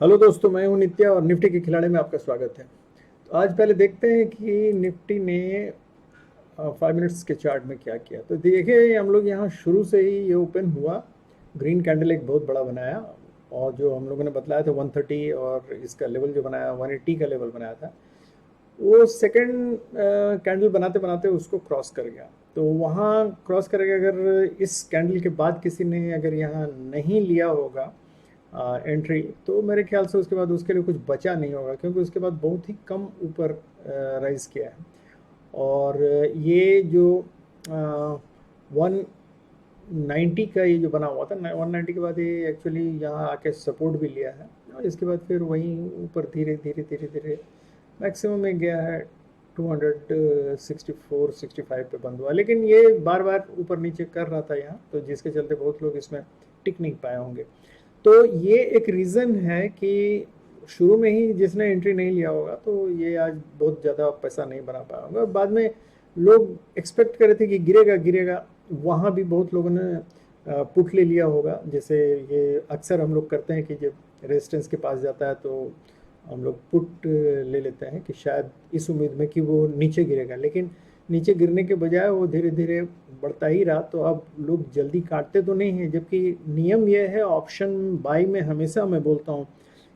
Hello दोस्तों, मैं हूं नित्या और निफ्टी के खिलाड़ी में आपका स्वागत है। तो आज पहले देखते हैं कि निफ्टी ने 5 मिनट्स के चार्ट में क्या किया। तो देखिए, हम लोग यहाँ शुरू से ही ये ओपन हुआ, ग्रीन कैंडल एक बहुत बड़ा बनाया और जो हम लोगों ने बताया था 130 और इसका लेवल जो बनाया 180 का लेवल बनाया था, वो सेकंड कैंडल बनाते बनाते उसको क्रॉस कर गया। तो वहाँ क्रॉस करेगा, अगर इस कैंडल के बाद किसी ने अगर यहाँ नहीं लिया होगा एंट्री, तो मेरे ख्याल से उसके बाद उसके लिए कुछ बचा नहीं होगा, क्योंकि उसके बाद बहुत ही कम ऊपर राइज किया है। और ये जो 190 का ये जो बना हुआ था, 190 के बाद ये एक्चुअली यहाँ आके सपोर्ट भी लिया है और इसके बाद फिर वहीं ऊपर धीरे धीरे धीरे धीरे मैक्सिमम में गया है 264-65 पे बंद हुआ। लेकिन ये बार बार ऊपर नीचे कर रहा था यहाँ, तो जिसके चलते बहुत लोग इसमें टिक नहीं पाए होंगे। तो ये एक रीज़न है कि शुरू में ही जिसने एंट्री नहीं लिया होगा तो ये आज बहुत ज़्यादा पैसा नहीं बना पाया होगा। बाद में लोग एक्सपेक्ट कर रहे थे कि गिरेगा गिरेगा, वहाँ भी बहुत लोगों ने पुट ले लिया होगा। जैसे ये अक्सर हम लोग करते हैं कि जब रेजिस्टेंस के पास जाता है तो हम लोग पुट ले लेते हैं कि शायद इस उम्मीद में कि वो नीचे गिरेगा, लेकिन नीचे गिरने के बजाय वो धीरे धीरे बढ़ता ही रहा। तो अब लोग जल्दी काटते तो नहीं हैं, जबकि नियम यह है ऑप्शन बाई में, हमेशा मैं बोलता हूँ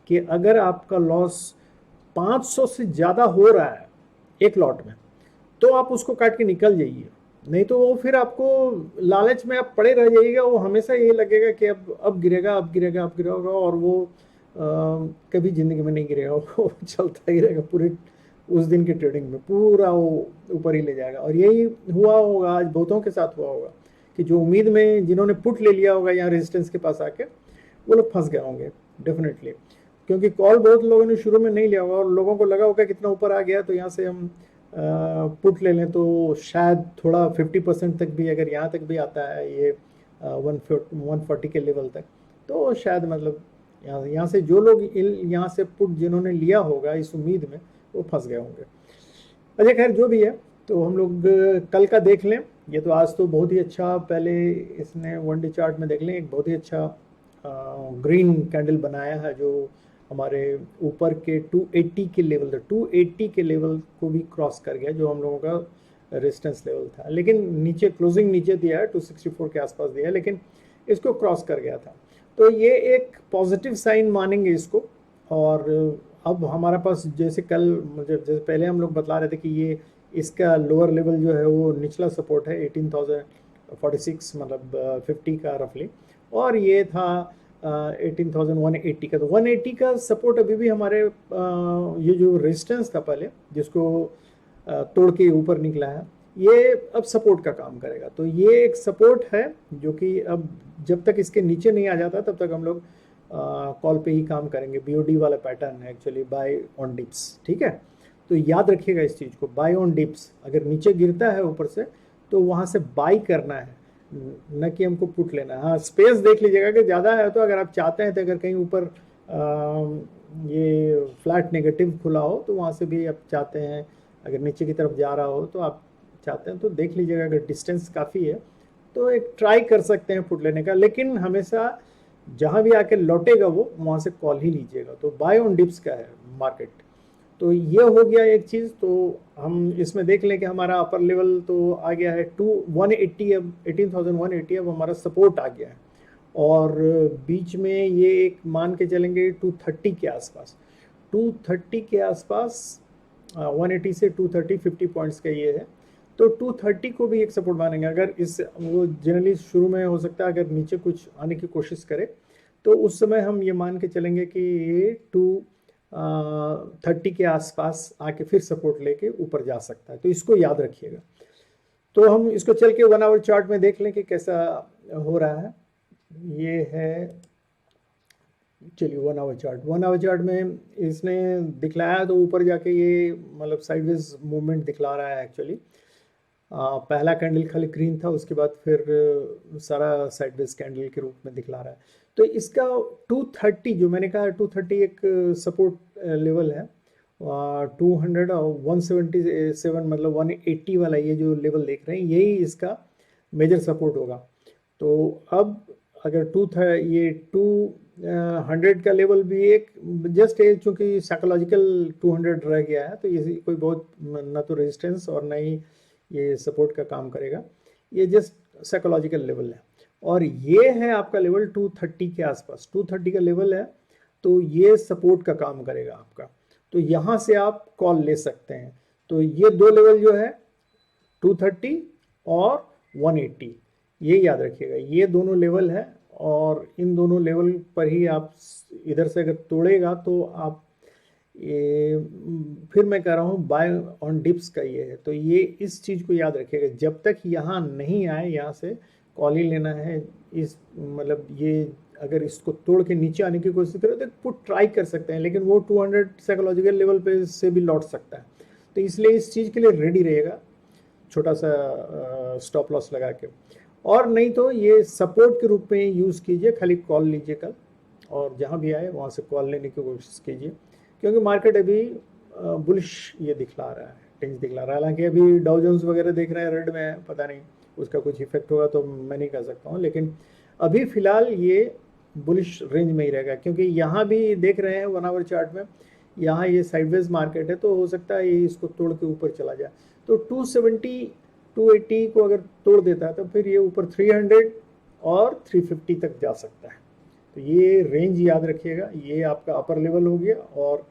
कि अगर आपका लॉस 500 से ज़्यादा हो रहा है एक लॉट में, तो आप उसको काट के निकल जाइए। नहीं तो वो फिर आपको लालच में आप पड़े रह जाइएगा। वो हमेशा ये लगेगा कि अब गिरेगा, अब गिरेगा, अब गिरेगा, और वो कभी ज़िंदगी में नहीं गिरेगा। वो चलता ही रहेगा पूरे उस दिन की ट्रेडिंग में, पूरा वो ऊपर ही ले जाएगा। और यही हुआ होगा आज, बहुतों के साथ हुआ होगा कि जो उम्मीद में जिन्होंने पुट ले लिया होगा यहाँ रेजिस्टेंस के पास आके, वो लोग फंस गए होंगे डेफिनेटली, क्योंकि कॉल बहुत लोगों ने शुरू में नहीं लिया होगा और लोगों को लगा होगा कितना ऊपर आ गया तो यहाँ से हम पुट ले लें तो शायद थोड़ा 50% तक भी, अगर यहाँ तक भी आता है ये 140 के लेवल तक, तो शायद मतलब यहाँ से जो लोग यहाँ से पुट जिन्होंने लिया होगा इस उम्मीद में, वो फंस गए होंगे। अच्छा खैर, जो भी है, तो हम लोग कल का देख लें। ये तो आज तो बहुत ही अच्छा, पहले इसने वन डे चार्ट में देख लें, एक बहुत ही अच्छा ग्रीन कैंडल बनाया है जो हमारे ऊपर के 280 के लेवल था, 280 के लेवल को भी क्रॉस कर गया, जो हम लोगों का रेजिस्टेंस लेवल था। लेकिन नीचे क्लोजिंग नीचे दिया है, 264 के आसपास दिया है, लेकिन इसको क्रॉस कर गया था। तो ये एक पॉजिटिव साइन मानेंगे इसको। और अब हमारा पास जैसे कल, जैसे पहले हम लोग बता रहे थे कि ये इसका लोअर लेवल जो है वो निचला सपोर्ट है 18,046, मतलब 50 का रफली, और ये था 18,180 का। तो 180 का सपोर्ट अभी भी हमारे ये जो रेजिस्टेंस था पहले, जिसको तोड़ के ऊपर निकला है, ये अब सपोर्ट का काम करेगा। तो ये एक सपोर्ट है जो कि अब जब तक इसके नीचे नहीं आ जाता तब तक हम लोग कॉल पे ही काम करेंगे। बीओडी वाला पैटर्न है एक्चुअली, बाय ऑन डिप्स, ठीक है। तो याद रखिएगा इस चीज़ को, बाय ऑन डिप्स, अगर नीचे गिरता है ऊपर से तो वहाँ से बाई करना है, न कि हमको पुट लेना है। हाँ, स्पेस देख लीजिएगा कि ज़्यादा है, तो अगर आप चाहते हैं तो अगर कहीं ऊपर ये फ्लैट नेगेटिव खुला हो तो वहाँ से भी आप चाहते हैं, अगर नीचे की तरफ जा रहा हो तो आप चाहते हैं तो देख लीजिएगा। अगर डिस्टेंस काफ़ी है तो एक ट्राई कर सकते हैं पुट लेने का, लेकिन हमेशा जहाँ भी आके लौटेगा वो वहाँ से कॉल ही लीजिएगा। तो बाय ऑन डिप्स का है मार्केट। तो ये हो गया एक चीज़। तो हम इसमें देख लें कि हमारा अपर लेवल तो आ गया है 180, अब 18,180 अब हमारा सपोर्ट आ गया है। और बीच में ये एक मान के चलेंगे 230 के आसपास, 230 के आसपास 180 से 230 50 पॉइंट्स का ये है। तो 230 को भी एक सपोर्ट मानेंगे। अगर इस, वो जनरली शुरू में हो सकता है अगर नीचे कुछ आने की कोशिश करे तो उस समय हम ये मान के चलेंगे कि ये 230 के आसपास आके फिर सपोर्ट लेके ऊपर जा सकता है। तो इसको याद रखिएगा। तो हम इसको चल के 1 आवर चार्ट में देख लें कि कैसा हो रहा है। ये है, चलिए 1 आवर चार्ट में इसने दिखलाया तो ऊपर जाके ये मतलब साइडवेज मूवमेंट दिखला रहा है एक्चुअली। पहला कैंडल खाली ग्रीन था, उसके बाद फिर सारा साइडवेज कैंडल के रूप में दिखला रहा है। तो इसका 230 जो मैंने कहा 230 एक सपोर्ट लेवल है, 200 और 177 मतलब 180 वाला ये जो लेवल देख रहे हैं यही इसका मेजर सपोर्ट होगा। तो अब अगर ये 100 का लेवल भी एक जस्ट है, चूंकि साइकोलॉजिकल 200 रह गया है, तो ये कोई बहुत ना तो रेजिस्टेंस और ना ही ये सपोर्ट का काम करेगा, ये जस्ट साइकोलॉजिकल लेवल है। और ये है आपका लेवल 230 के आसपास, 230 का लेवल है, तो ये सपोर्ट का काम करेगा आपका। तो यहाँ से आप कॉल ले सकते हैं। तो ये दो लेवल जो है 230 और 180, ये याद रखिएगा, ये दोनों लेवल है, और इन दोनों लेवल पर ही आप इधर से अगर तोड़ेगा तो आप ये, फिर मैं कह रहा हूँ बाय ऑन डिप्स का ये है। तो ये इस चीज़ को याद रखिएगा, जब तक यहाँ नहीं आए यहाँ से कॉल ही लेना है। इस मतलब ये अगर इसको तोड़ के नीचे आने की कोशिश करें तो पुट ट्राई कर सकते हैं, लेकिन वो 200 साइकोलॉजिकल लेवल पे से भी लौट सकता है। तो इसलिए इस चीज़ के लिए रेडी रहेगा, छोटा सा स्टॉप लॉस लगा के। और नहीं तो ये सपोर्ट के रूप में यूज़ कीजिए, खाली कॉल लीजिए कल, और जहाँ भी आए वहाँ से कॉल लेने की कोशिश कीजिए, क्योंकि मार्केट अभी बुलिश ये दिखला रहा है, टेंस दिखला रहा है। हालांकि अभी डाउ जोन्स वगैरह देख रहे हैं रेड में है, पता नहीं उसका कुछ इफेक्ट होगा तो मैं नहीं कह सकता हूँ, लेकिन अभी फिलहाल ये बुलिश रेंज में ही रहेगा, क्योंकि यहाँ भी देख रहे हैं 1 आवर चार्ट में, यहाँ ये साइडवेज मार्केट है, तो हो सकता है ये इसको तोड़ के ऊपर चला जाए। तो 270 280 को अगर तोड़ देता है तो फिर ये ऊपर 300 और 350 तक जा सकता है। तो ये रेंज याद रखिएगा, ये आपका अपर लेवल हो गया, और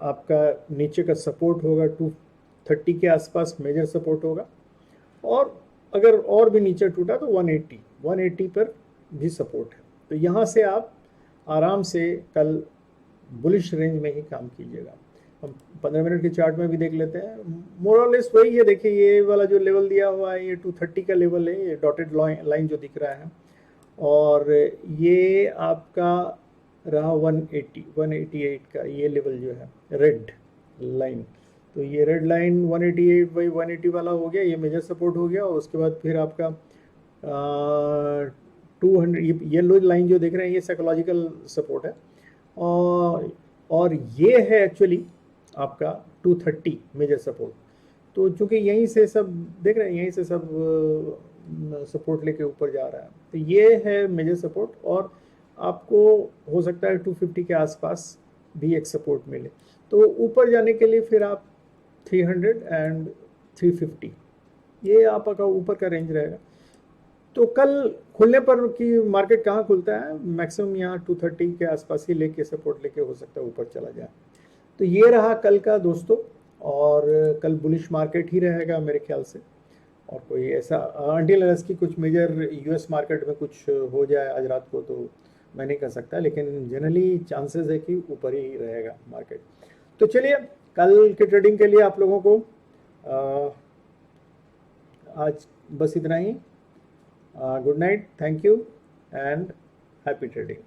आपका नीचे का सपोर्ट होगा 230 के आसपास, मेजर सपोर्ट होगा। और अगर और भी नीचे टूटा तो 180 पर भी सपोर्ट है। तो यहाँ से आप आराम से कल बुलिश रेंज में ही काम कीजिएगा। हम 15 मिनट के चार्ट में भी देख लेते हैं, मोर और लेस वही है। देखिए ये वाला जो लेवल दिया हुआ है ये 230 का लेवल है, ये डॉटेड लाइन जो दिख रहा है, और ये आपका रहा 188 का ये लेवल जो है रेड लाइन। तो ये रेड लाइन 188 बाई 180 वाला हो गया, ये मेजर सपोर्ट हो गया। और उसके बाद फिर आपका 200 ये लो लाइन जो देख रहे हैं ये साइकोलॉजिकल सपोर्ट है, और ये है एक्चुअली आपका 230 मेजर सपोर्ट। तो चूंकि यहीं से सब देख रहे हैं, यहीं से सब सपोर्ट लेके ऊपर जा रहा है, तो ये है मेजर सपोर्ट, और आपको हो सकता है 250 के आसपास भी एक सपोर्ट मिले। तो ऊपर जाने के लिए फिर आप 300 एंड 350, ये आपका ऊपर का रेंज रहेगा। तो कल खुलने पर कि मार्केट कहाँ खुलता है, मैक्सिमम यहाँ 230 के आसपास ही लेके सपोर्ट लेके हो सकता है ऊपर चला जाए। तो ये रहा कल का दोस्तों, और कल बुलिश मार्केट ही रहेगा मेरे ख्याल से। और कोई ऐसा अंटिल अनलेस की कुछ मेजर यूएस मार्केट में कुछ हो जाए आज रात को तो मैं नहीं कह सकता, लेकिन जनरली चांसेस है कि ऊपर ही रहेगा मार्केट। तो चलिए कल के ट्रेडिंग के लिए आप लोगों को आज बस इतना ही। Good night, thank you and happy trading.